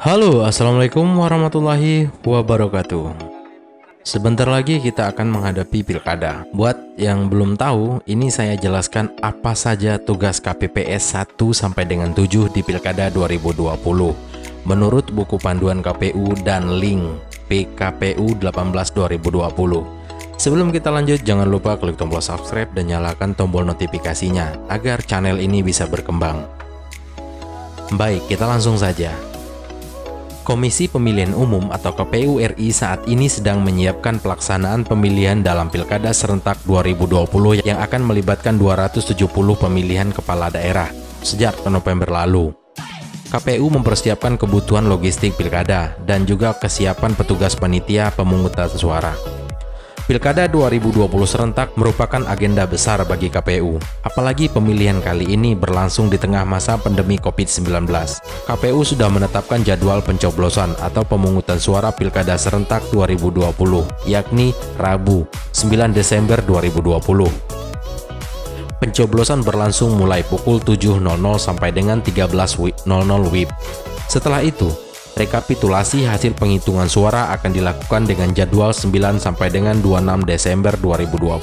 Halo, assalamualaikum warahmatullahi wabarakatuh. Sebentar lagi kita akan menghadapi pilkada. Buat yang belum tahu, ini saya jelaskan apa saja tugas KPPS 1 sampai dengan 7 di pilkada 2020 menurut buku panduan KPU dan link PKPU 18 2020. Sebelum kita lanjut, jangan lupa klik tombol subscribe dan nyalakan tombol notifikasinya agar channel ini bisa berkembang. Baik, kita langsung saja. Komisi Pemilihan Umum atau KPU RI saat ini sedang menyiapkan pelaksanaan pemilihan dalam Pilkada Serentak 2020 yang akan melibatkan 270 pemilihan kepala daerah sejak November lalu. KPU mempersiapkan kebutuhan logistik pilkada dan juga kesiapan petugas panitia pemungutan suara. Pilkada 2020 serentak merupakan agenda besar bagi KPU, apalagi pemilihan kali ini berlangsung di tengah masa pandemi COVID-19. KPU sudah menetapkan jadwal pencoblosan atau pemungutan suara Pilkada Serentak 2020, yakni Rabu, 9 Desember 2020. Pencoblosan berlangsung mulai pukul 7.00 sampai dengan 13.00 WIB. Setelah itu, rekapitulasi hasil penghitungan suara akan dilakukan dengan jadwal 9 sampai dengan 26 Desember 2020.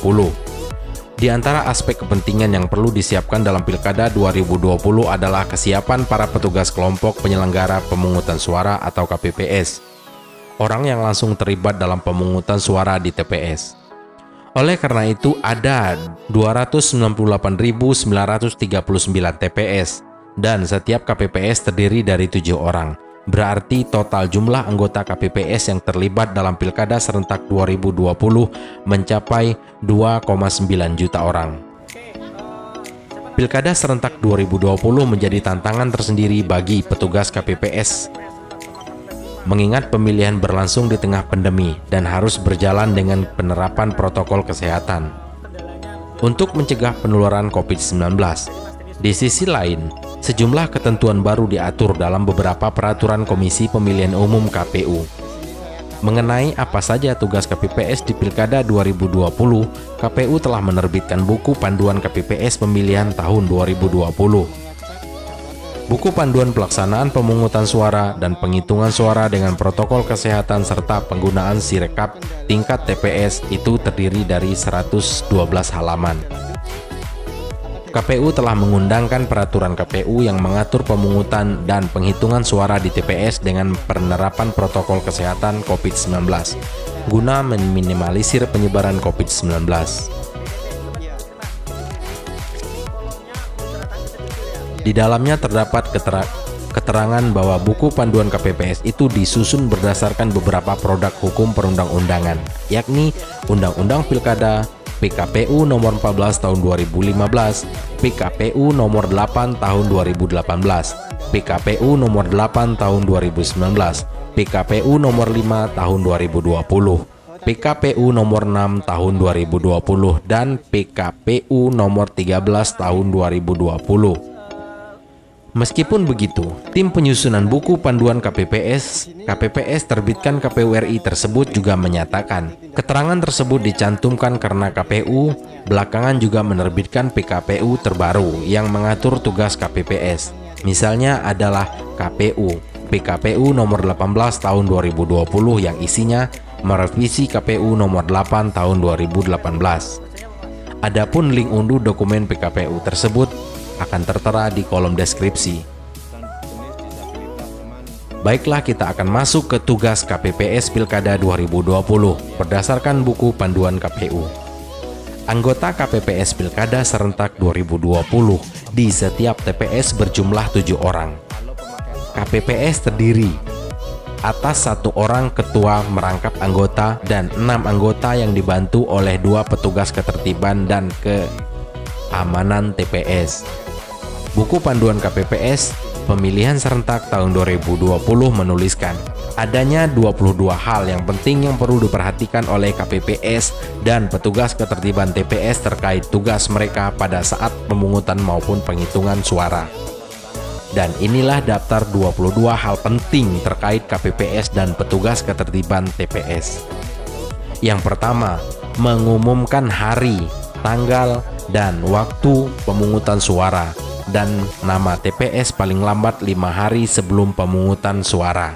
Di antara aspek kepentingan yang perlu disiapkan dalam Pilkada 2020 adalah kesiapan para petugas kelompok penyelenggara pemungutan suara atau KPPS, orang yang langsung terlibat dalam pemungutan suara di TPS. Oleh karena itu, ada 298.939 TPS dan setiap KPPS terdiri dari 7 orang. Berarti total jumlah anggota KPPS yang terlibat dalam Pilkada Serentak 2020 mencapai 2,9 juta orang. Pilkada Serentak 2020 menjadi tantangan tersendiri bagi petugas KPPS, mengingat pemilihan berlangsung di tengah pandemi dan harus berjalan dengan penerapan protokol kesehatan untuk mencegah penularan COVID-19. Di sisi lain, sejumlah ketentuan baru diatur dalam beberapa peraturan Komisi Pemilihan Umum KPU. Mengenai apa saja tugas KPPS di Pilkada 2020, KPU telah menerbitkan buku panduan KPPS pemilihan tahun 2020. Buku panduan pelaksanaan pemungutan suara dan penghitungan suara dengan protokol kesehatan serta penggunaan Sirekap tingkat TPS itu terdiri dari 112 halaman. KPU telah mengundangkan peraturan KPU yang mengatur pemungutan dan penghitungan suara di TPS dengan penerapan protokol kesehatan COVID-19 guna meminimalisir penyebaran COVID-19. Di dalamnya terdapat keterangan bahwa buku panduan KPPS itu disusun berdasarkan beberapa produk hukum perundang-undangan, yakni Undang-Undang Pilkada, PKPU nomor 14 tahun 2015, PKPU nomor 8 tahun 2018, PKPU nomor 8 tahun 2019, PKPU nomor 5 tahun 2020, PKPU nomor 6 tahun 2020, dan PKPU nomor 13 tahun 2020. Meskipun begitu, tim penyusunan buku panduan KPPS terbitkan KPU RI tersebut juga menyatakan keterangan tersebut dicantumkan karena KPU belakangan juga menerbitkan PKPU terbaru yang mengatur tugas KPPS. Misalnya adalah PKPU nomor 18 tahun 2020 yang isinya merevisi KPU nomor 8 tahun 2018. Adapun link unduh dokumen PKPU tersebut akan tertera di kolom deskripsi. Baiklah, kita akan masuk ke tugas KPPS Pilkada 2020 berdasarkan buku panduan KPU. Anggota KPPS Pilkada Serentak 2020 di setiap TPS berjumlah 7 orang. KPPS terdiri atas 1 orang ketua merangkap anggota dan 6 anggota yang dibantu oleh 2 petugas ketertiban dan keamanan TPS. Buku panduan KPPS pemilihan serentak tahun 2020 menuliskan adanya 22 hal yang penting yang perlu diperhatikan oleh KPPS dan petugas ketertiban TPS terkait tugas mereka pada saat pemungutan maupun penghitungan suara. Dan inilah daftar 22 hal penting terkait KPPS dan petugas ketertiban TPS. Yang pertama, mengumumkan hari, tanggal, dan waktu pemungutan suara dan nama TPS paling lambat 5 hari sebelum pemungutan suara.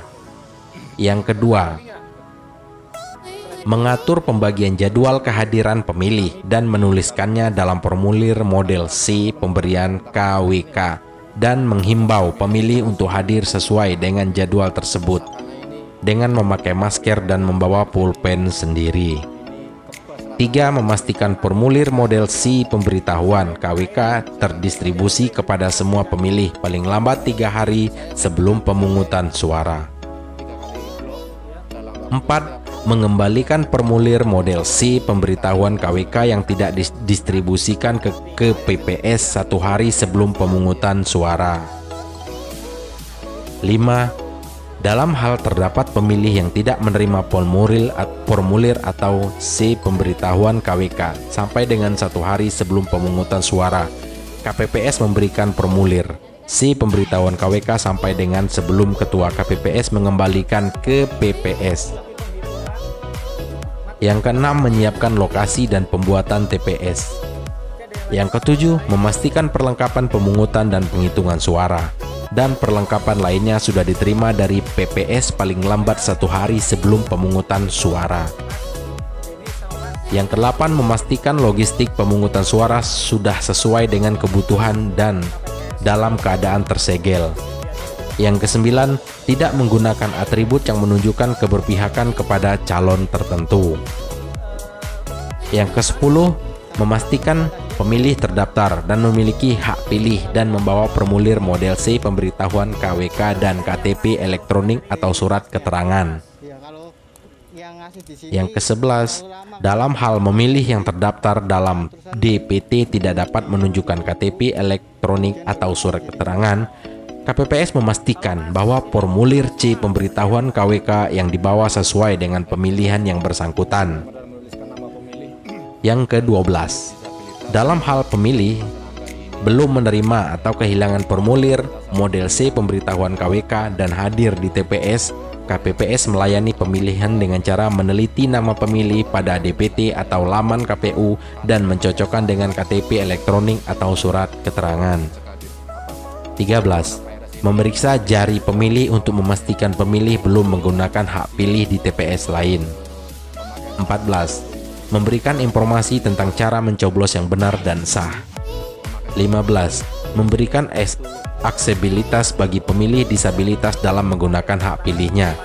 Yang kedua, mengatur pembagian jadwal kehadiran pemilih dan menuliskannya dalam formulir model C pemberian KWK dan menghimbau pemilih untuk hadir sesuai dengan jadwal tersebut dengan memakai masker dan membawa pulpen sendiri. 3. Memastikan formulir model C pemberitahuan KWK terdistribusi kepada semua pemilih paling lambat 3 hari sebelum pemungutan suara. 4. Mengembalikan formulir model C pemberitahuan KWK yang tidak didistribusikan ke PPS 1 hari sebelum pemungutan suara. 5. Dalam hal terdapat pemilih yang tidak menerima formulir atau C pemberitahuan KWK sampai dengan 1 hari sebelum pemungutan suara, KPPS memberikan formulir C pemberitahuan KWK sampai dengan sebelum Ketua KPPS mengembalikan ke PPS. Yang keenam, menyiapkan lokasi dan pembuatan TPS. Yang ketujuh, memastikan perlengkapan pemungutan dan penghitungan suara dan perlengkapan lainnya sudah diterima dari PPS paling lambat 1 hari sebelum pemungutan suara. Yang kedelapan, memastikan logistik pemungutan suara sudah sesuai dengan kebutuhan dan dalam keadaan tersegel. Yang kesembilan, tidak menggunakan atribut yang menunjukkan keberpihakan kepada calon tertentu. Yang ke-10, memastikan pemilih terdaftar dan memiliki hak pilih dan membawa formulir model C pemberitahuan KWK dan KTP elektronik atau surat keterangan. Yang ke-11, dalam hal memilih yang terdaftar dalam DPT tidak dapat menunjukkan KTP elektronik atau surat keterangan, KPPS memastikan bahwa formulir C pemberitahuan KWK yang dibawa sesuai dengan pemilihan yang bersangkutan. Yang ke-12, dalam hal pemilih belum menerima atau kehilangan formulir model C pemberitahuan KWK dan hadir di TPS, KPPS melayani pemilihan dengan cara meneliti nama pemilih pada DPT atau laman KPU dan mencocokkan dengan KTP elektronik atau surat keterangan. 13. Memeriksa jari pemilih untuk memastikan pemilih belum menggunakan hak pilih di TPS lain. 14. Memberikan informasi tentang cara mencoblos yang benar dan sah. 15. Memberikan aksesibilitas bagi pemilih disabilitas dalam menggunakan hak pilihnya.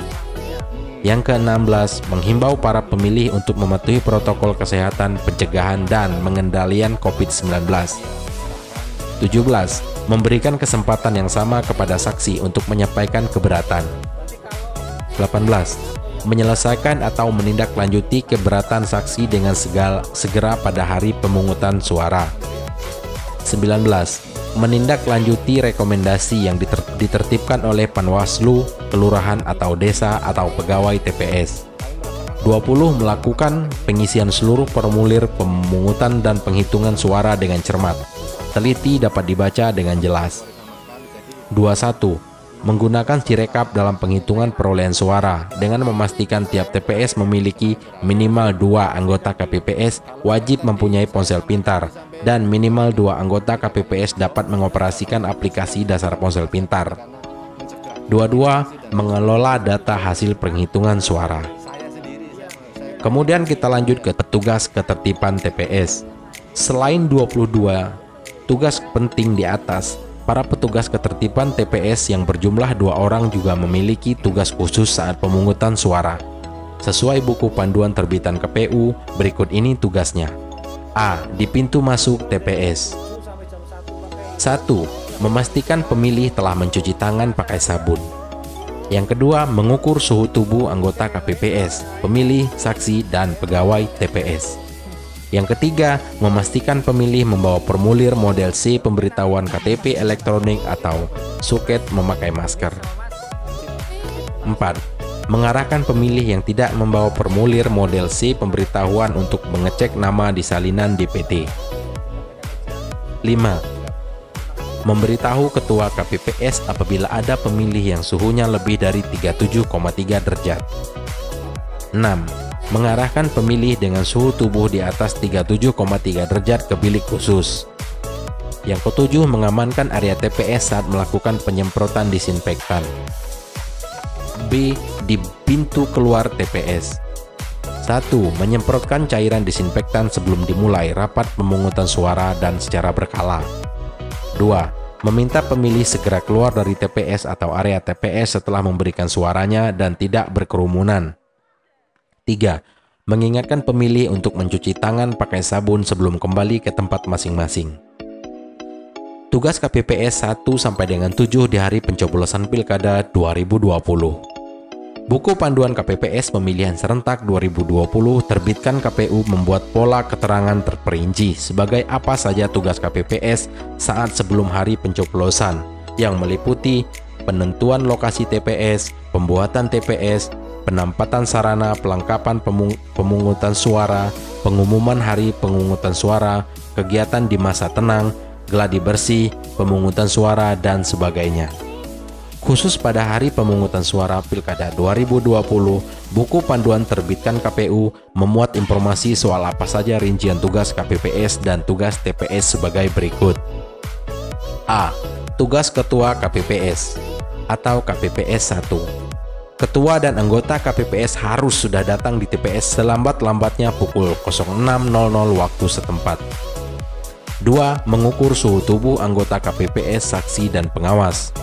Yang ke-16, menghimbau para pemilih untuk mematuhi protokol kesehatan, pencegahan, dan pengendalian COVID-19. 17. Memberikan kesempatan yang sama kepada saksi untuk menyampaikan keberatan. 18. Menyelesaikan atau menindaklanjuti keberatan saksi dengan segera pada hari pemungutan suara. 19. Menindaklanjuti rekomendasi yang ditertibkan oleh Panwaslu, kelurahan atau desa atau pegawai TPS. 20. Melakukan pengisian seluruh formulir pemungutan dan penghitungan suara dengan cermat, teliti, dapat dibaca dengan jelas. 21. Menggunakan Sirekap dalam penghitungan perolehan suara dengan memastikan tiap TPS memiliki minimal 2 anggota KPPS wajib mempunyai ponsel pintar dan minimal 2 anggota KPPS dapat mengoperasikan aplikasi dasar ponsel pintar. 22. Mengelola data hasil penghitungan suara. Kemudian kita lanjut ke petugas ketertiban TPS. Selain 22 tugas penting di atas, para petugas ketertiban TPS yang berjumlah 2 orang juga memiliki tugas khusus saat pemungutan suara. Sesuai buku panduan terbitan KPU, berikut ini tugasnya. A. Di pintu masuk TPS. 1. Memastikan pemilih telah mencuci tangan pakai sabun. Yang kedua, mengukur suhu tubuh anggota KPPS, pemilih, saksi, dan pegawai TPS. Yang ketiga, memastikan pemilih membawa formulir model C pemberitahuan KTP elektronik atau suket memakai masker. 4. Mengarahkan pemilih yang tidak membawa formulir model C pemberitahuan untuk mengecek nama di salinan DPT. 5. Memberitahu Ketua KPPS apabila ada pemilih yang suhunya lebih dari 37,3 derajat. 6. Mengarahkan pemilih dengan suhu tubuh di atas 37,3 derajat ke bilik khusus. Yang ketujuh, mengamankan area TPS saat melakukan penyemprotan disinfektan. B. Di pintu keluar TPS. 1. Menyemprotkan cairan disinfektan sebelum dimulai rapat pemungutan suara dan secara berkala. 2. Meminta pemilih segera keluar dari TPS atau area TPS setelah memberikan suaranya dan tidak berkerumunan. 3. Mengingatkan pemilih untuk mencuci tangan pakai sabun sebelum kembali ke tempat masing-masing. Tugas KPPS 1 sampai dengan 7 di hari pencoblosan Pilkada 2020. Buku Panduan KPPS Pemilihan Serentak 2020 terbitkan KPU membuat pola keterangan terperinci sebagai apa saja tugas KPPS saat sebelum hari pencoblosan yang meliputi penentuan lokasi TPS, pembuatan TPS, penempatan sarana pelengkapan pemungutan suara, pengumuman hari pemungutan suara, kegiatan di masa tenang, gladi bersih, pemungutan suara, dan sebagainya. Khusus pada hari pemungutan suara Pilkada 2020, buku panduan terbitkan KPU memuat informasi soal apa saja rincian tugas KPPS dan tugas TPS sebagai berikut. A. Tugas Ketua KPPS atau KPPS 1. Ketua dan anggota KPPS harus sudah datang di TPS selambat-lambatnya pukul 06.00 waktu setempat. 2. Mengukur suhu tubuh anggota KPPS, saksi, dan pengawas.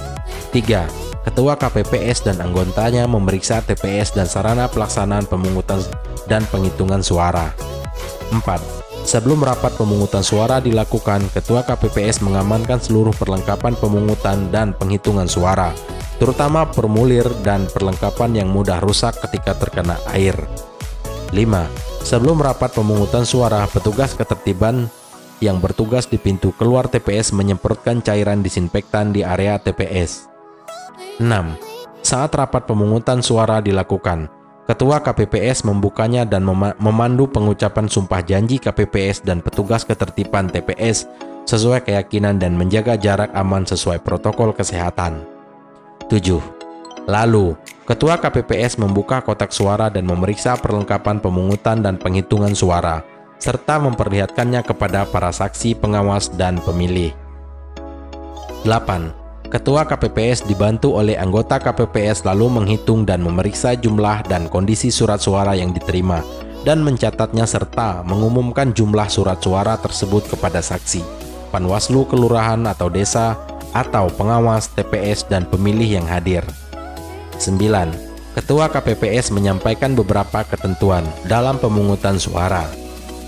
3. Ketua KPPS dan anggotanya memeriksa TPS dan sarana pelaksanaan pemungutan dan penghitungan suara. 4. Sebelum rapat pemungutan suara dilakukan, Ketua KPPS mengamankan seluruh perlengkapan pemungutan dan penghitungan suara, terutama formulir dan perlengkapan yang mudah rusak ketika terkena air. 5. Sebelum rapat pemungutan suara, petugas ketertiban yang bertugas di pintu keluar TPS menyemprotkan cairan disinfektan di area TPS. 6. Saat rapat pemungutan suara dilakukan, Ketua KPPS membukanya dan memandu pengucapan sumpah janji KPPS dan petugas ketertiban TPS sesuai keyakinan dan menjaga jarak aman sesuai protokol kesehatan. 7. Lalu, Ketua KPPS membuka kotak suara dan memeriksa perlengkapan pemungutan dan penghitungan suara, serta memperlihatkannya kepada para saksi, pengawas, dan pemilih. 8. Ketua KPPS dibantu oleh anggota KPPS lalu menghitung dan memeriksa jumlah dan kondisi surat suara yang diterima dan mencatatnya serta mengumumkan jumlah surat suara tersebut kepada saksi, Panwaslu kelurahan atau desa, atau pengawas TPS dan pemilih yang hadir. 9. Ketua KPPS menyampaikan beberapa ketentuan dalam pemungutan suara.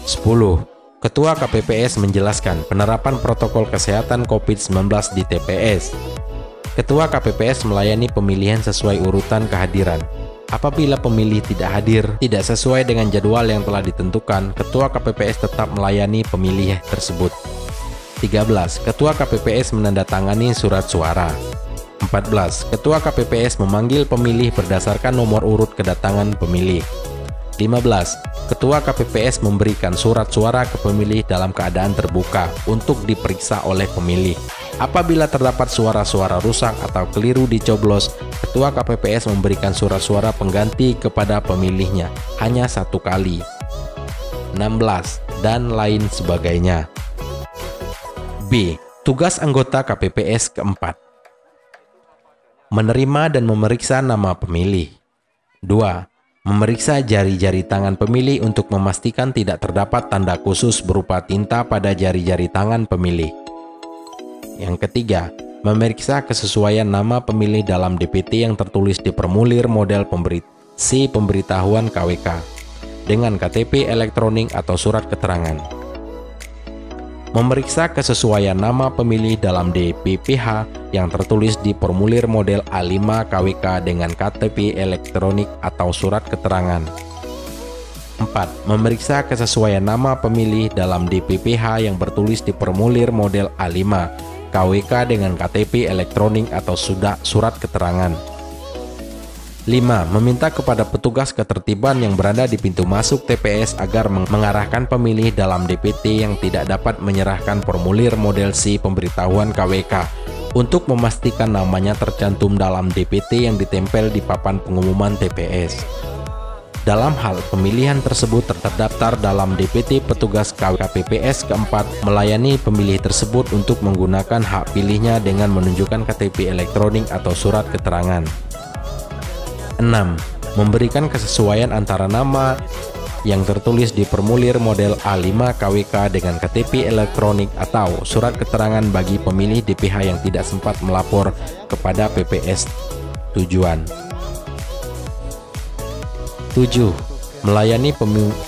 10. Ketua KPPS menjelaskan penerapan protokol kesehatan COVID-19 di TPS. Ketua KPPS melayani pemilihan sesuai urutan kehadiran. Apabila pemilih tidak hadir, tidak sesuai dengan jadwal yang telah ditentukan, Ketua KPPS tetap melayani pemilih tersebut. 13. Ketua KPPS menandatangani surat suara. 14. Ketua KPPS memanggil pemilih berdasarkan nomor urut kedatangan pemilih. 15. Ketua KPPS memberikan surat suara ke pemilih dalam keadaan terbuka untuk diperiksa oleh pemilih. Apabila terdapat suara-suara rusak atau keliru dicoblos, Ketua KPPS memberikan surat suara pengganti kepada pemilihnya hanya 1 kali. 16. Dan lain sebagainya. B. Tugas anggota KPPS keempat. Menerima dan memeriksa nama pemilih. 2. Memeriksa jari-jari tangan pemilih untuk memastikan tidak terdapat tanda khusus berupa tinta pada jari-jari tangan pemilih. Yang ketiga, memeriksa kesesuaian nama pemilih dalam DPT yang tertulis di formulir model pemberitahuan KWK dengan KTP elektronik atau surat keterangan. Memeriksa kesesuaian nama pemilih dalam DPPH yang tertulis di formulir model A5 KWK dengan KTP elektronik atau surat keterangan. 4. Memeriksa kesesuaian nama pemilih dalam DPPH yang bertulis di formulir model A5 KWK dengan KTP elektronik atau surat keterangan. 5. Meminta kepada petugas ketertiban yang berada di pintu masuk TPS agar mengarahkan pemilih dalam DPT yang tidak dapat menyerahkan formulir model C pemberitahuan KWK untuk memastikan namanya tercantum dalam DPT yang ditempel di papan pengumuman TPS. Dalam hal pemilihan tersebut terdaftar dalam DPT petugas KPPS. Keempat, melayani pemilih tersebut untuk menggunakan hak pilihnya dengan menunjukkan KTP elektronik atau surat keterangan. 6. Memberikan kesesuaian antara nama yang tertulis di formulir model A5 KWK dengan KTP elektronik atau surat keterangan bagi pemilih DPH yang tidak sempat melapor kepada PPS tujuan. 7. Melayani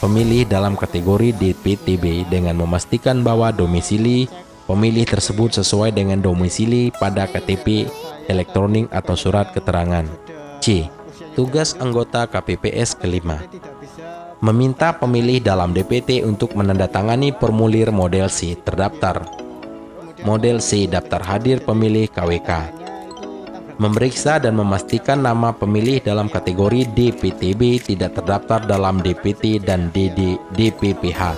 pemilih dalam kategori DPTB dengan memastikan bahwa domisili pemilih tersebut sesuai dengan domisili pada KTP elektronik atau surat keterangan. C. Tugas anggota KPPS kelima. Meminta pemilih dalam DPT untuk menandatangani formulir model C terdaftar. Model C daftar hadir pemilih KWK. Memeriksa dan memastikan nama pemilih dalam kategori DPTB tidak terdaftar dalam DPT dan DPPH.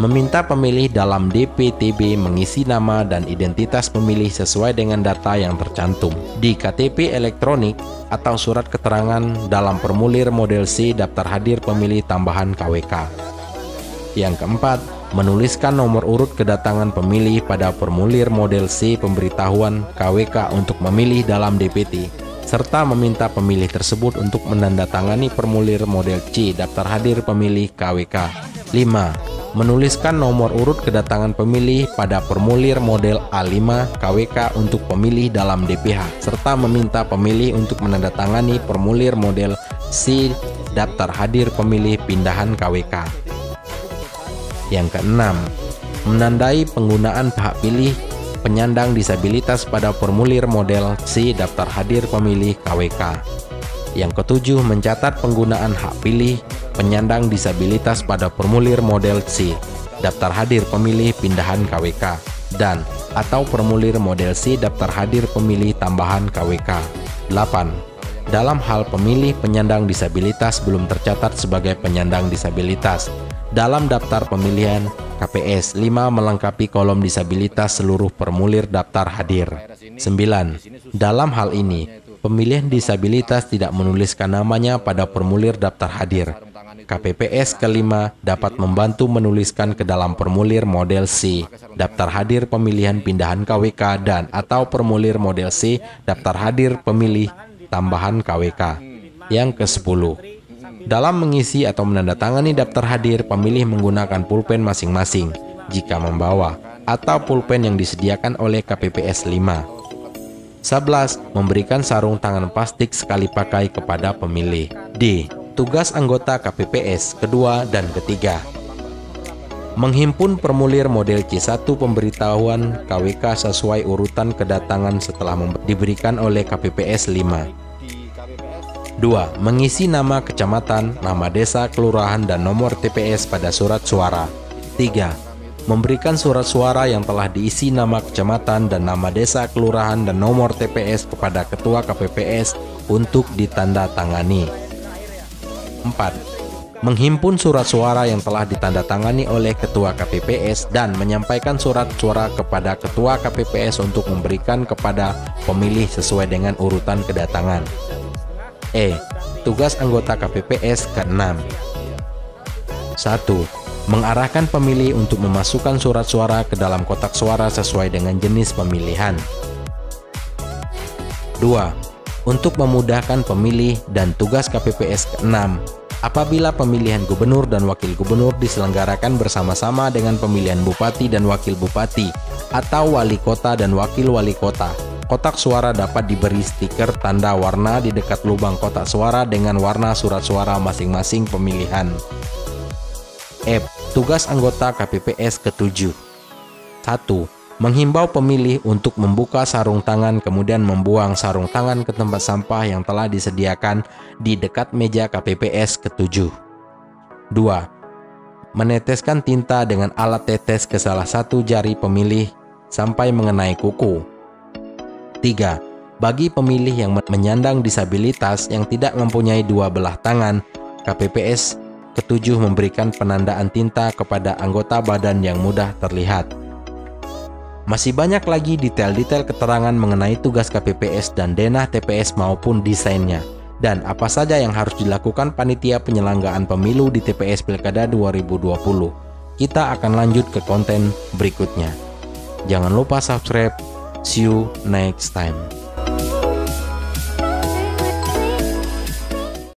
Meminta pemilih dalam DPTB mengisi nama dan identitas pemilih sesuai dengan data yang tercantum di KTP elektronik atau surat keterangan dalam formulir model C daftar hadir pemilih tambahan KWK. Yang keempat, menuliskan nomor urut kedatangan pemilih pada formulir model C pemberitahuan KWK untuk memilih dalam DPT, serta meminta pemilih tersebut untuk menandatangani formulir model C daftar hadir pemilih KWK. 5. Menuliskan nomor urut kedatangan pemilih pada formulir model A5 KWK untuk pemilih dalam DPH, serta meminta pemilih untuk menandatangani formulir model C daftar hadir pemilih pindahan KWK. Yang keenam, menandai penggunaan hak pilih penyandang disabilitas pada formulir model C daftar hadir pemilih KWK. Yang ketujuh, mencatat penggunaan hak pilih penyandang disabilitas pada formulir model C daftar hadir pemilih pindahan KWK dan atau formulir model C daftar hadir pemilih tambahan KWK. 8. Dalam hal pemilih penyandang disabilitas belum tercatat sebagai penyandang disabilitas dalam daftar pemilihan KPS. 5. Melengkapi kolom disabilitas seluruh formulir daftar hadir. 9. Dalam hal ini, pemilih disabilitas tidak menuliskan namanya pada formulir daftar hadir. KPPS kelima dapat membantu menuliskan ke dalam formulir model C daftar hadir pemilihan pindahan KWK dan atau formulir model C daftar hadir pemilih tambahan KWK. Yang ke-10, dalam mengisi atau menandatangani daftar hadir pemilih menggunakan pulpen masing-masing jika membawa atau pulpen yang disediakan oleh KPPS 5. 11. Memberikan sarung tangan plastik sekali pakai kepada pemilih. D. Tugas anggota KPPS kedua dan ketiga. Menghimpun formulir model C1 pemberitahuan KWK sesuai urutan kedatangan setelah diberikan oleh KPPS 5. 2. Mengisi nama kecamatan, nama desa, kelurahan, dan nomor TPS pada surat suara. 3. Memberikan surat suara yang telah diisi nama kecamatan dan nama desa, kelurahan, dan nomor TPS kepada ketua KPPS untuk ditandatangani. 4. Menghimpun surat suara yang telah ditandatangani oleh ketua KPPS dan menyampaikan surat suara kepada ketua KPPS untuk memberikan kepada pemilih sesuai dengan urutan kedatangan. E. Tugas anggota KPPS ke-6. 1. Mengarahkan pemilih untuk memasukkan surat suara ke dalam kotak suara sesuai dengan jenis pemilihan. 2. Untuk memudahkan pemilih dan tugas KPPS ke-6, apabila pemilihan gubernur dan wakil gubernur diselenggarakan bersama-sama dengan pemilihan bupati dan wakil bupati atau wali kota dan wakil wali kota, kotak suara dapat diberi stiker tanda warna di dekat lubang kotak suara dengan warna surat suara masing-masing pemilihan. F. Tugas anggota KPPS ke-7. 1. Menghimbau pemilih untuk membuka sarung tangan kemudian membuang sarung tangan ke tempat sampah yang telah disediakan di dekat meja KPPS ke-7. 2. Meneteskan tinta dengan alat tetes ke salah satu jari pemilih sampai mengenai kuku. 3. Bagi pemilih yang menyandang disabilitas yang tidak mempunyai dua belah tangan, KPPS ke-7 memberikan penandaan tinta kepada anggota badan yang mudah terlihat. Masih banyak lagi detail-detail keterangan mengenai tugas KPPS dan denah TPS maupun desainnya dan apa saja yang harus dilakukan panitia penyelenggaraan pemilu di TPS Pilkada 2020. Kita akan lanjut ke konten berikutnya. Jangan lupa subscribe. See you next time.